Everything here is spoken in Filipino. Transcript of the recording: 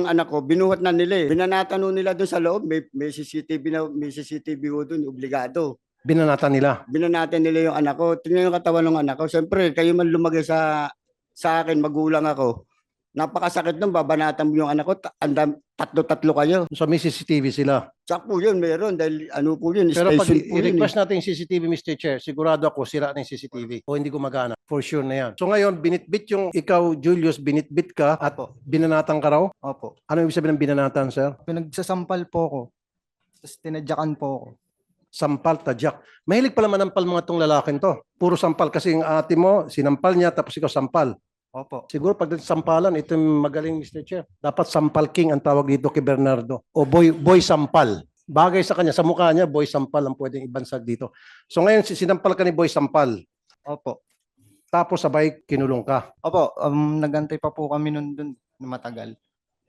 ng anak ko, binuhat na nila eh. Binanatan nila doon sa loob, may CCTV ho doon, obligado. Binanatan nila. Binanatan nila yung anak ko. Tingnan yung katawan ng anak ko. Siyempre, kayo man lumagay sa akin, magulang ako. Napakasakit nung babanatan mo yung anak ko, tatlo-tatlo kayo. So may CCTV sila. Tsak po yun, meron. Dahil ano po yun, Pero pag station po yun. i-request natin yung CCTV, Mr. Chair, sigurado ako sira na yung CCTV o hindi gumagana. For sure na yan. So ngayon, binitbit yung ikaw, Julius, binitbit ka at Opo. binanatan ka raw? Opo. Ano ibig sabihin ng binanatan, sir? Pinagsasampal po ako. Tapos tinadyakan po ako. Sampal, tadyak. Mahilig pala manampal mga tong lalaking to. Puro sampal kasi yung ate mo, sinampal niya tapos ikaw sampal. Opo. Siguro pag sampalan, ito yung magaling, Mr. Chair. Dapat sampal king ang tawag dito kay Bernardo. O boy sampal. Bagay sa kanya, sa mukha niya, boy sampal ang pwedeng ibansag dito. So ngayon, sinampal ka ni boy sampal. Opo. Tapos sabay kinulong ka. Opo, nagantay pa po kami nun dun na matagal.